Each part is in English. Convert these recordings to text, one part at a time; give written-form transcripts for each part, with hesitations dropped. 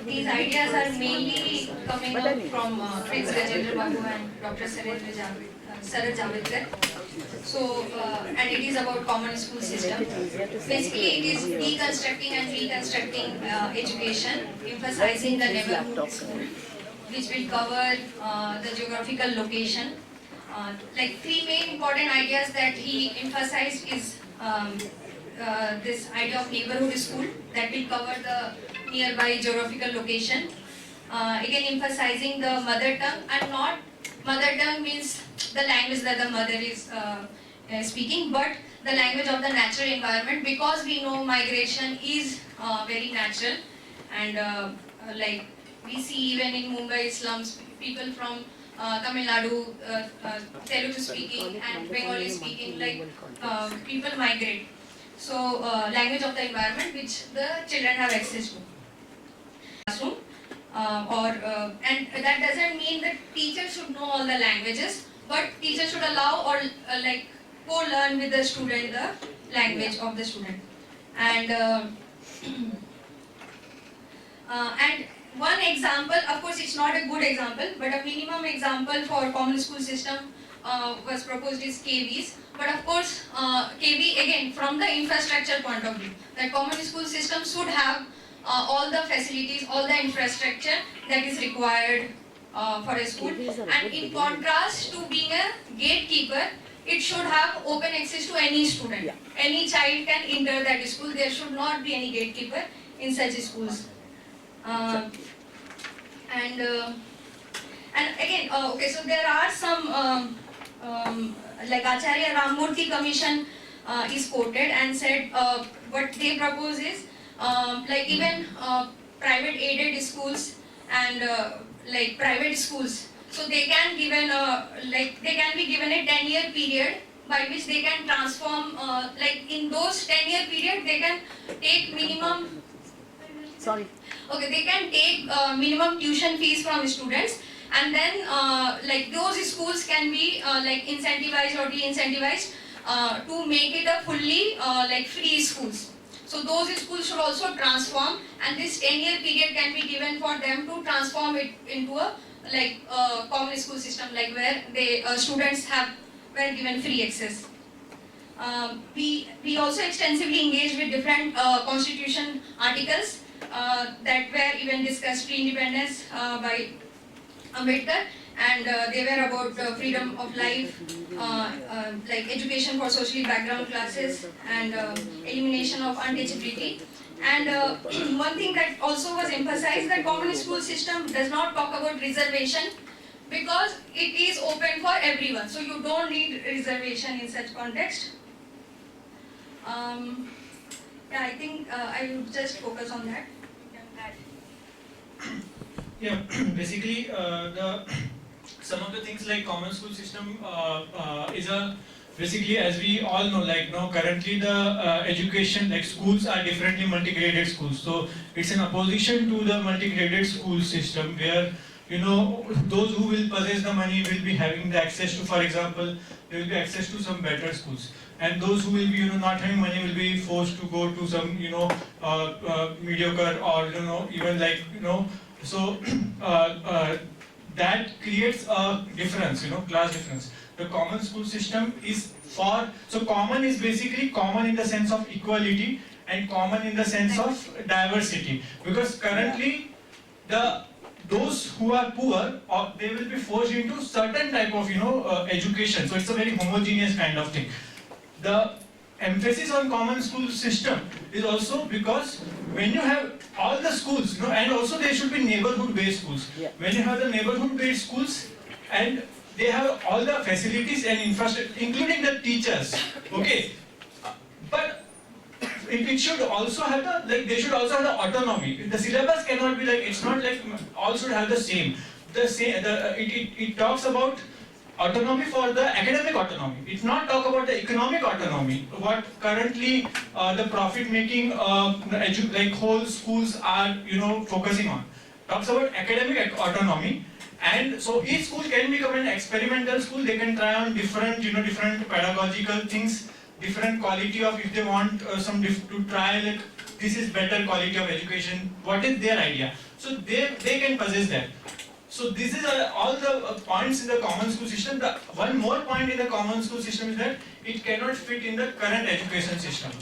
these ideas are mainly coming up from Prince Gajendra Babu and Dr. Saraj Javadkar. So, and it is about common school system. Basically, it is deconstructing and reconstructing education, emphasizing the neighborhood school, which will cover the geographical location. Like three main important ideas that he emphasized is this idea of neighborhood school that will cover the nearby geographical location. Again, emphasizing the mother tongue, and not mother tongue means the language that the mother is speaking, but the language of the natural environment, because we know migration is very natural, and like we see even in Mumbai slums, people from Tamil Nadu, Telugu speaking and Bengali speaking, like people migrate. So language of the environment which the children have access to. Classroom, and that doesn't mean that teachers should know all the languages, but teachers should allow or like co-learn with the student the language of the student. And and one example, of course it's not a good example, but a minimum example for common school system was proposed is KVs. But of course, KV again from the infrastructure point of view, that common school system should have all the facilities, all the infrastructure that is required for a school. And in contrast to being a gatekeeper, it should have open access to any student. Any child can enter that school. There should not be any gatekeeper in such schools. And again, okay, so there are some like Acharya Ramamurthi Commission is quoted and said what they propose is like even private aided schools and like private schools, so they can given like they can be given a 10-year period by which they can transform like in those 10-year period they can take minimum they can take minimum tuition fees from students, and then like those schools can be like incentivized or de-incentivized to make it a fully like free schools. So those schools should also transform, and this 10-year period can be given for them to transform it into a like common school system, like where they students were given free access. We also extensively engaged with different constitution articles that were even discussed pre-independence by Ambedkar, and they were about freedom of life, like education for socially background classes, and elimination of untouchability. And one thing that also was emphasized, that common school system does not talk about reservation, because it is open for everyone, so you don't need reservation in such context. Yeah, I think I would just focus on that. Yeah, basically some of the things like common school system is basically, as we all know, like currently the education, like schools are differently multi-graded schools. So it's an opposition to the multi-graded school system where those who will possess the money will be having the access to, for example, there will be access to some better schools, and those who will be not having money will be forced to go to some mediocre or even like so that creates a difference, class difference. The common school system is so common is basically common in the sense of equality and common in the sense of diversity, because currently those who are poor, they will be forced into certain type of education, so it's a very homogeneous kind of thing. The emphasis on common school system is also because when you have all the schools, and also there should be neighborhood based schools. When you have the neighborhood based schools and they have all the facilities and infrastructure, including the teachers, okay, but it should also have they should also have the autonomy. The syllabus cannot be like, it's not like all should have the same. It talks about autonomy for the academic autonomy. It's not talk about the economic autonomy, what currently the profit making like whole schools are focusing on. Talks about academic autonomy, and so each school can become an experimental school. They can try on different different pedagogical things, different quality of, if they want to try like this is better quality of education, what is their idea. So they can possess that. So this is all the points in the common school system. The one more point in the common school system is that it cannot fit in the current education system.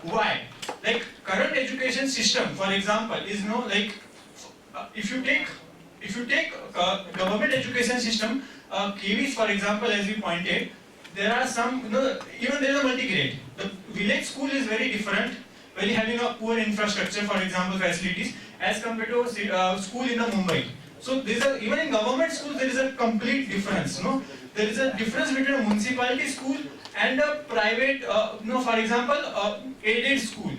Why? Like current education system, for example, is if you take government education system, KVs, for example, as we pointed, there are some, even there is a multi-grade. The village school is very different, very having a poor infrastructure, for example, facilities, as compared to school in the Mumbai. So even in government schools, there is a complete difference. There is a difference between a municipality school and a private, for example, aided school.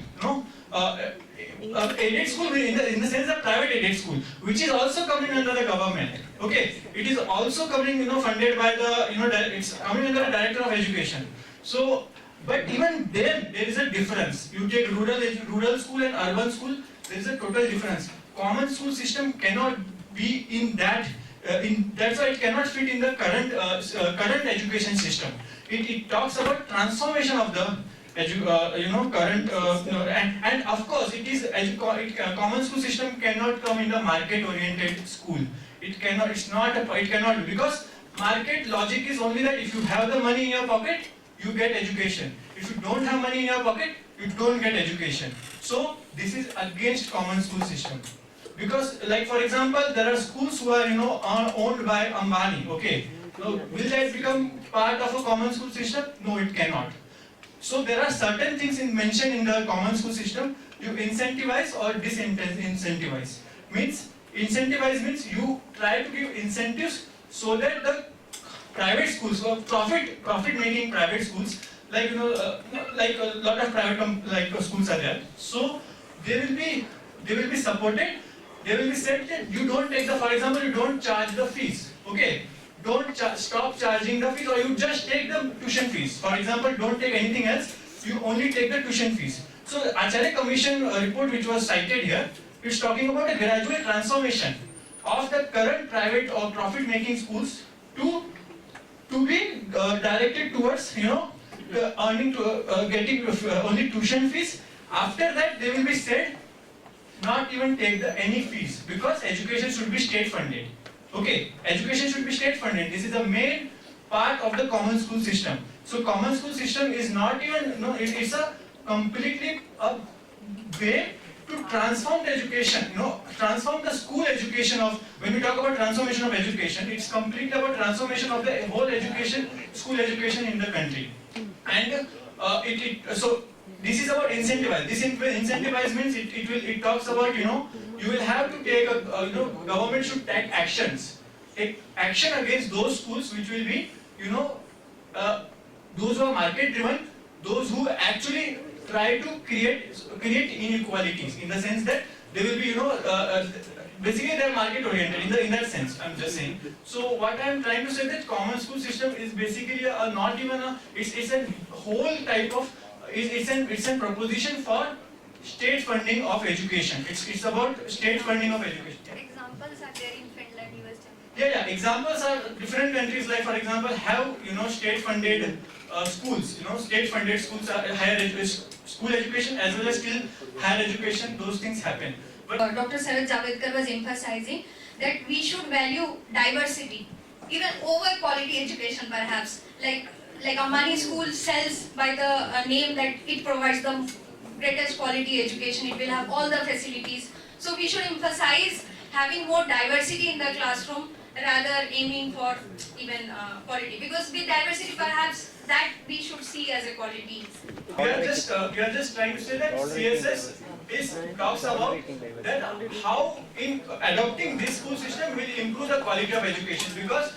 Aided school in the sense of private aided school, which is also coming under the government. Okay, it is also coming, funded by the, it's coming under the Director of Education. So, but even there is a difference. You take rural school and urban school, there is a total difference. Common school system cannot be in that. That's why it cannot fit in the current education system. It talks about transformation of the current, and of course it is common school system cannot come in the market oriented school. It cannot be, because market logic is only that if you have the money in your pocket, you get education. If you don't have money in your pocket, you don't get education. So this is against common school system. Because, like for example, there are schools who are owned by Ambani. Okay, now will that become part of a common school system? No, it cannot. So there are certain things mentioned in the common school system. You incentivize or disincentivize. Incentivize means you try to give incentives so that the private schools or profit-making private schools, like like a lot of private schools are there. So they will be supported. They will be said that you don't take for example, you don't charge the fees. Okay. Don't stop charging the fees, or you just take the tuition fees. For example, don't take anything else, you only take the tuition fees. So the Acharya Commission report which was cited here, it's talking about a gradual transformation of the current private or profit-making schools to be directed towards earning getting only tuition fees. After that, they will be said not even take any fees, because education should be state funded. Okay, education should be state funded. This is the main part of the common school system. So common school system is not even, it's a completely a way to transform the education, transform the school education of, when we talk about transformation of education, it's completely about transformation of the whole education, school education in the country. And so this is about incentivize. This incentivize means it talks about, you will have to take government should take action against those schools which will be, those who are market driven, those who actually try to create inequalities, in the sense that they will be, basically they are market oriented in that sense. I'm just saying. So what I am trying to say, that common school system is basically not even it's a whole type of, it's a proposition for state funding of education. It's about state funding of education. Examples are there in Finland, US. Yeah. Examples are different countries, like for example have state funded schools. State funded schools are school education as well as still higher education. Those things happen. But Dr. Sarad Javadkar was emphasizing that we should value diversity, even over quality education perhaps. Like Ambani school sells by the name that it provides the greatest quality education, it will have all the facilities. So we should emphasize having more diversity in the classroom rather aiming for even quality. Because with diversity perhaps that we should see as a quality. We are just trying to say that CSS talks about that how in adopting this school system will improve the quality of education, because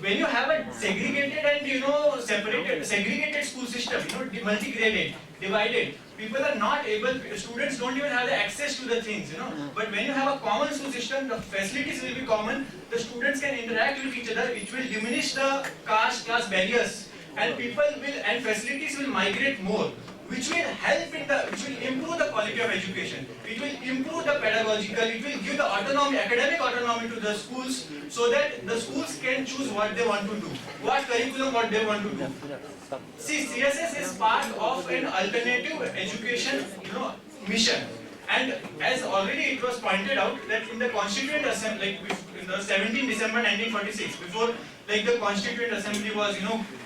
when you have a segregated and segregated school system, multi-graded, divided, people are not able, students don't even have the access to the things, But when you have a common school system, the facilities will be common, the students can interact with each other, it will diminish the caste class barriers, and people will, and facilities will migrate more, which will help which will improve the quality of education. It will improve the pedagogical, it will give the autonomy, academic autonomy to the schools, so that the schools can choose what they want to do, what curriculum, what they want to do. See, CSS is part of an alternative education, mission. And as already it was pointed out that in the Constituent Assembly, like in the 17 December 1946, before like the Constituent Assembly was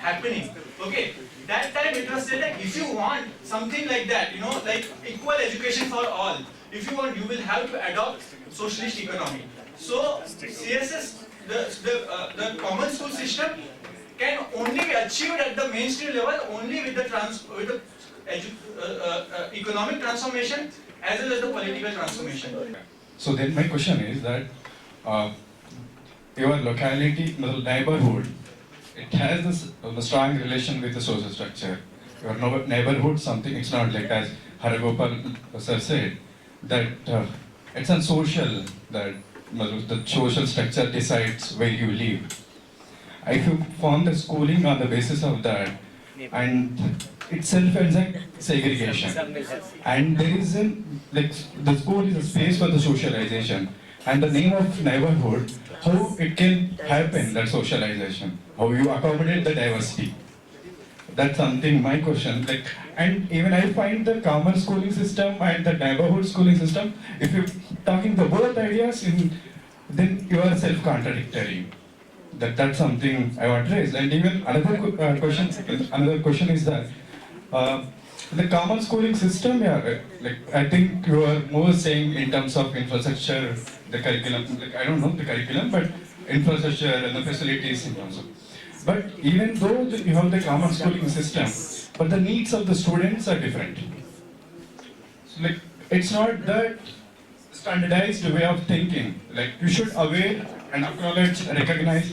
happening, okay, that time it was said that if you want something like that, like equal education for all, if you want, you will have to adopt socialist economy. So CSS, the common school system can only be achieved at the mainstream level only with the economic transformation as well as the political transformation. So then my question is that your locality, neighborhood, it has this strong relation with the social structure. Your neighborhood, something, it's not like as Haragopal sir said, that it's a social, that the social structure decides where you live. If you form the schooling on the basis of that, and itself is like segregation, and there is like the school is a space for the socialization, and the name of neighborhood, how it can happen, that socialization, how you accommodate the diversity. That's something my question, like, and even I find the common schooling system and the neighborhood schooling system, if you're talking the both ideas then you are self-contradictory. That's something I want to raise. And even another question is that the common schooling system, like I think you are more saying in terms of infrastructure, the curriculum, like I don't know the curriculum, but infrastructure and the facilities in terms of. But even though you have the common schooling system, but the needs of the students are different. So like it's not that standardized way of thinking. Like you should aware and acknowledge, recognize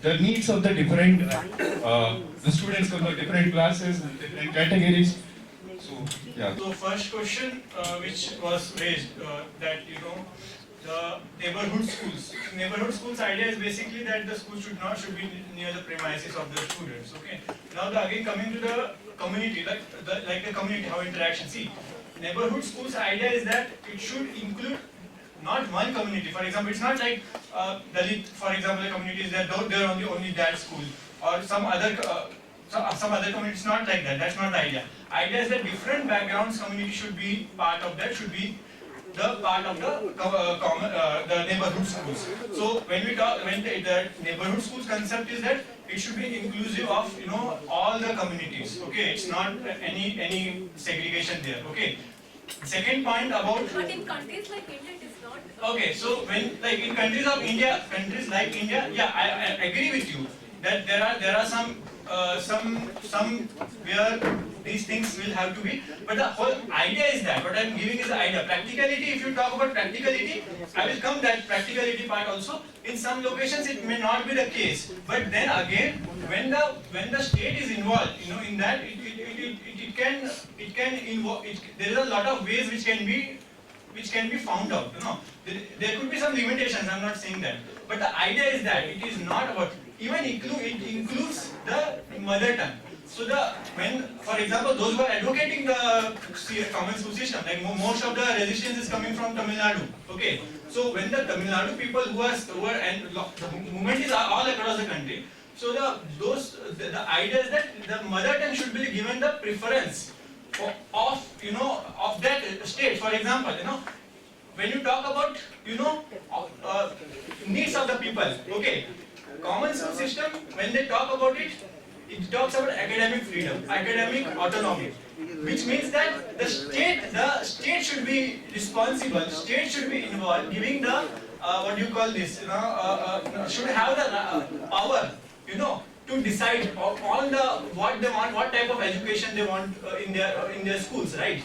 the needs of the different the students from the different classes, different categories. So yeah. So first question which was raised that the neighborhood schools. Neighborhood schools idea is basically that the school should be near the premises of the students. Okay. Now again coming to the community, like the community, how interaction. See, neighborhood schools idea is that it should include not one community. For example, it's not like Dalit, for example, a community is there, they're only that school, or some other community. It's not like that. That's not the idea. Idea is that different backgrounds community should be part of that. Should be the part of the neighborhood schools. So when the neighborhood schools concept is that it should be inclusive of all the communities. Okay, it's not any segregation there. Okay. Second point about. But in countries like India, it is not. Okay, so when like in countries like India, yeah, I agree with you that there are some where these things will have to be, but the whole idea is that what I'm giving is the idea. Practicality, if you talk about practicality, I will come that practicality part also. In some locations it may not be the case, but then again when the state is involved, in that it can involve. There is a lot of ways which can be found out. There could be some limitations. I'm not saying that, but the idea is that it is not about it includes the mother tongue. So for example, those who are advocating the common school system, like most of the resistance is coming from Tamil Nadu. Okay, so when the Tamil Nadu people who are and the movement is all across the country. So the idea is that the mother tongue should be given the preference of that state. For example, when you talk about needs of the people. Okay, common school system, when they talk about it talks about academic freedom, academic autonomy, which means that the state should be responsible, state should be involved, giving the what do you call this, should have the power, to decide on what they want, what type of education they want in their schools, right?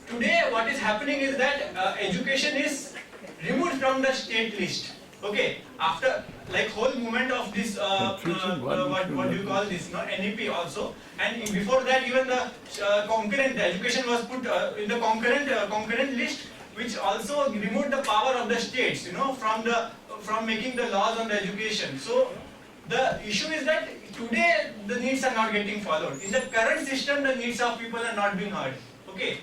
Today, what is happening is that education is removed from the state list. Okay, after like whole movement of this what do you call this, NEP also, and before that even the concurrent education was put in the concurrent list, which also removed the power of the states, from making the laws on the education. So the issue is that today the needs are not getting followed. In the current system, the needs of people are not being heard. Okay,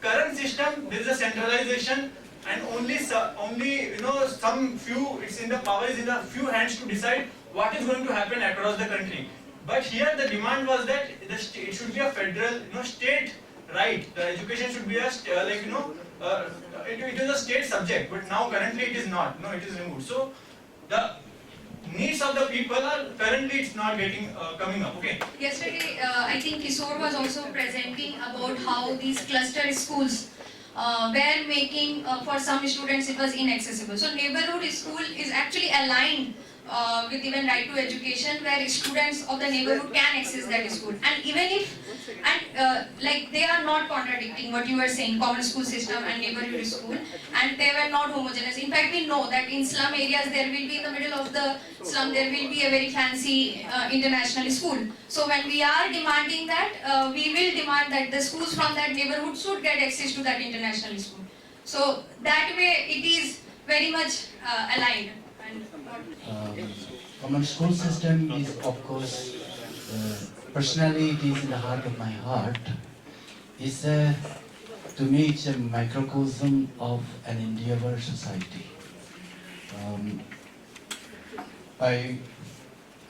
current system, there is a centralization. And only some few, it's in the power is in a few hands to decide what is going to happen across the country. But here the demand was that it should be a federal, state right. The education should be a it is a state subject, but now currently it is not. No, it is removed. So the needs of the people are currently it's not getting coming up. Okay. Yesterday, I think Kishore was also presenting about how these cluster schools were making, for some students it was inaccessible. So neighborhood school is actually aligned with even right to education, where students of the neighborhood can access that school. And even if, like they are not contradicting what you were saying, common school system and neighborhood school, and they were not homogeneous. In fact, we know that in slum areas there will be in the middle of the slum there will be a very fancy international school. So when we are demanding that, we will demand that the schools from that neighborhood should get access to that international school. So that way it is very much aligned. Common school system is, of course, personally it is in the heart of my heart. It's to me it's a microcosm of an endeavor society. I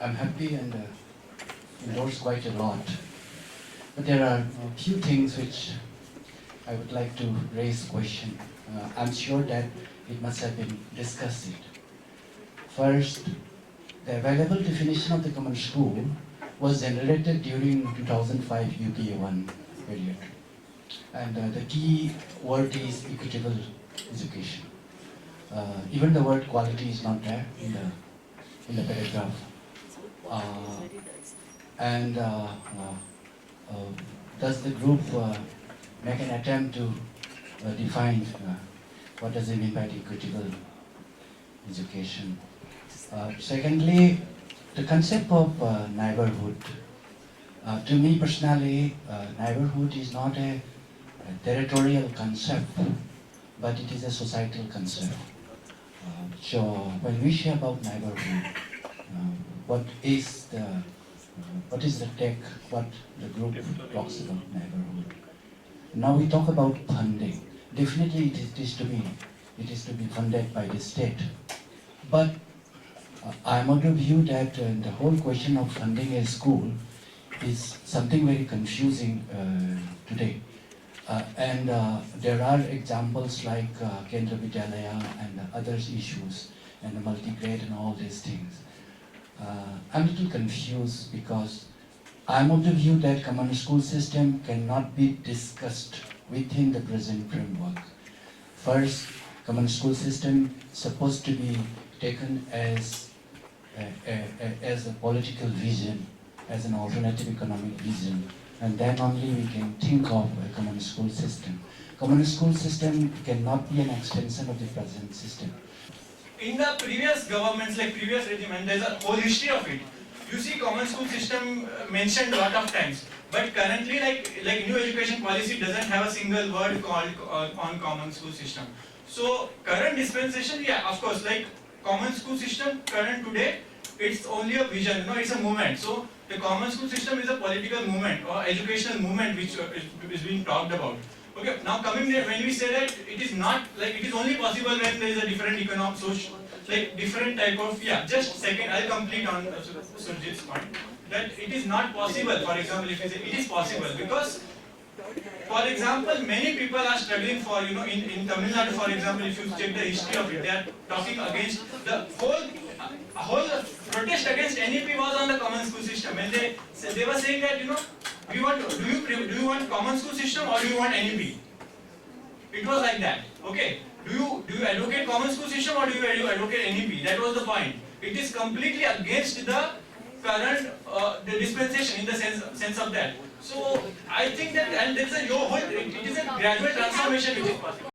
am happy and endorse quite a lot, but there are a few things which I would like to raise question. I'm sure that it must have been discussed. First, the available definition of the common school was generated during 2005 UPA1 period. And the key word is equitable education. Even the word quality is not there in the paragraph. Does the group make an attempt to define what does it mean by equitable education? Secondly, the concept of neighborhood. To me personally, neighborhood is not a territorial concept, but it is a societal concept. So when we say about neighborhood, what is the take, what the group talks about neighborhood? Now we talk about funding. Definitely it is to be funded by the state. But I'm of the view that the whole question of funding a school is something very confusing today. There are examples like Kendra Vidyalaya and other issues and the multi-grade and all these things. I'm a little confused because I'm of the view that common school system cannot be discussed within the present framework. First, common school system is supposed to be taken as a political vision, as an alternative economic vision, and then only we can think of a common school system. Common school system cannot be an extension of the present system. In the previous governments, like previous regime, and there's a whole history of it, you see common school system mentioned a lot of times, but currently like new education policy doesn't have a single word called on common school system. So current dispensation, yeah, of course, like common school system current today, it's only a vision, it's a movement. So the common school system is a political movement or educational movement which is being talked about. Okay, now coming there, when we say that it is not, like it is only possible when there is a different economic, social, like different type of, just second, I'll complete on Surjit's point, that it is not possible, for example, if you say it is possible, because, for example, many people are struggling for, in Tamil Nadu, for example, if you check the history of it, they are talking against the whole protest against NEP was on the common school system, and they were saying that, do you want common school system or do you want NEP? It was like that. Okay. Do you advocate common school system or do you advocate NEP? That was the point. It is completely against the current the dispensation in the sense of that. So I think that, and it is a gradual transformation which is possible.